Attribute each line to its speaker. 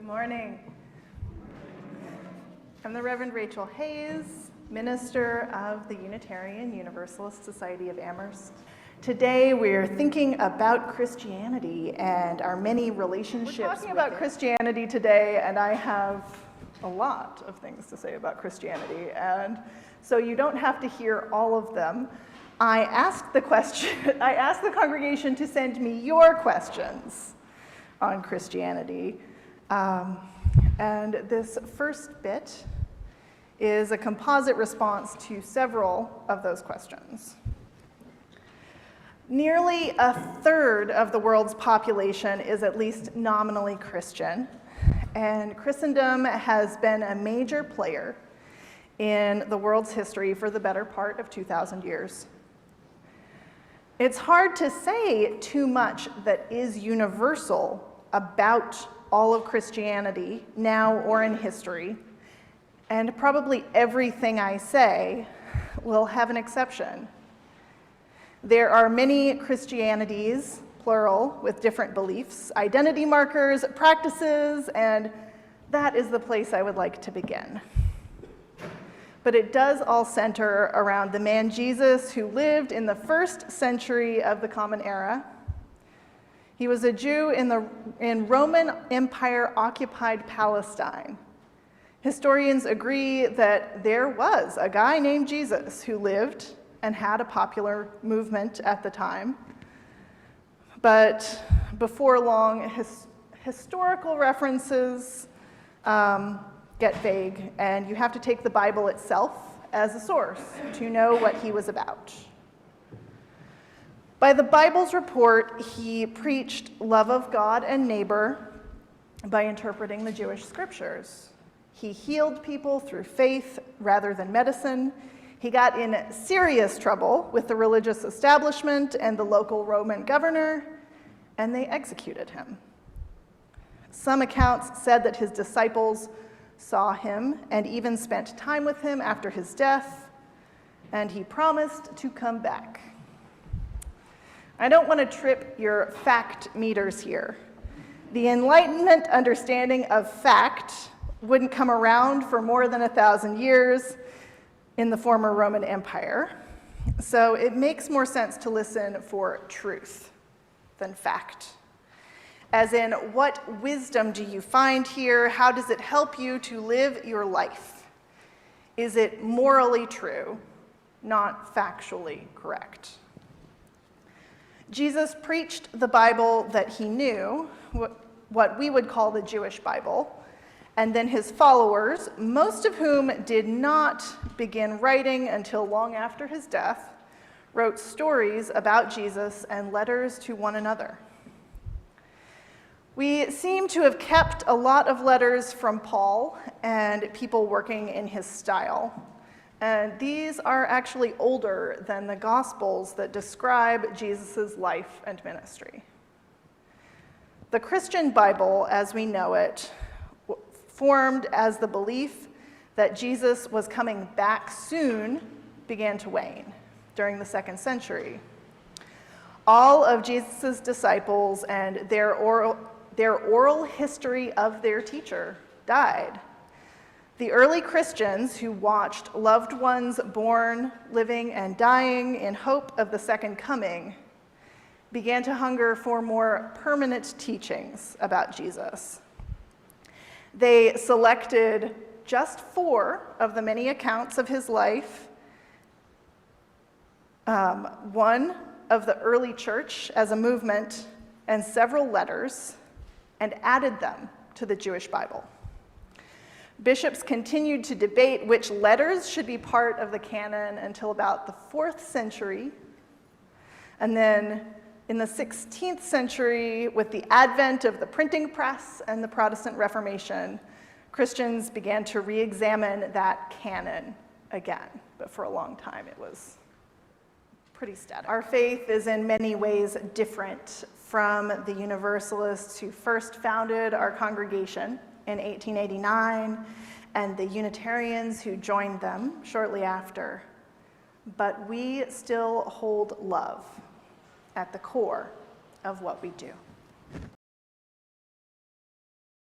Speaker 1: Good morning. I'm the Reverend Rachel Hayes, minister of the Unitarian Universalist Society of Amherst. Today we're thinking about Christianity and our many relationships. We're talking about Christianity today, and I have a lot of things to say about Christianity, and so you don't have to hear all of them. I asked the congregation to send me your questions on Christianity. And this first bit is a composite response to several of those questions. Nearly a third of the world's population is at least nominally Christian, and Christendom has been a major player in the world's history for the better part of 2,000 years. It's hard to say too much that is universal about all of Christianity, now or in history, and probably everything I say will have an exception. There are many Christianities, plural, with different beliefs, identity markers, practices, and that is the place I would like to begin. But it does all center around the man Jesus who lived in the first century of the Common Era. He was a Jew in Roman Empire-occupied Palestine. Historians agree that there was a guy named Jesus who lived and had a popular movement at the time. But before long, historical references get vague, and you have to take the Bible itself as a source to know what he was about. By the Bible's report, he preached love of God and neighbor by interpreting the Jewish scriptures. He healed people through faith rather than medicine. He got in serious trouble with the religious establishment and the local Roman governor, and they executed him. Some accounts said that his disciples saw him and even spent time with him after his death, and he promised to come back. I don't want to trip your fact meters here. The Enlightenment understanding of fact wouldn't come around for more than 1,000 years in the former Roman Empire, so it makes more sense to listen for truth than fact. As in, what wisdom do you find here? How does it help you to live your life? Is it morally true, not factually correct? Jesus preached the Bible that he knew, what we would call the Jewish Bible, and then his followers, most of whom did not begin writing until long after his death, wrote stories about Jesus and letters to one another. We seem to have kept a lot of letters from Paul and people working in his style. And these are actually older than the Gospels that describe Jesus' life and ministry. The Christian Bible, as we know it, formed as the belief that Jesus was coming back soon, began to wane during the 2nd century. All of Jesus' disciples and their oral history of their teacher died. The early Christians who watched loved ones born, living, and dying in hope of the second coming began to hunger for more permanent teachings about Jesus. They selected just 4 of the many accounts of his life, one of the early church as a movement, and several letters, and added them to the Jewish Bible. Bishops continued to debate which letters should be part of the canon until about the 4th century. And then in the 16th century, with the advent of the printing press and the Protestant Reformation, Christians began to re-examine that canon again. But for a long time, it was pretty static. Our faith is in many ways different from the Universalists who first founded our congregation in 1889, and the Unitarians who joined them shortly after. But we still hold love at the core of what we do.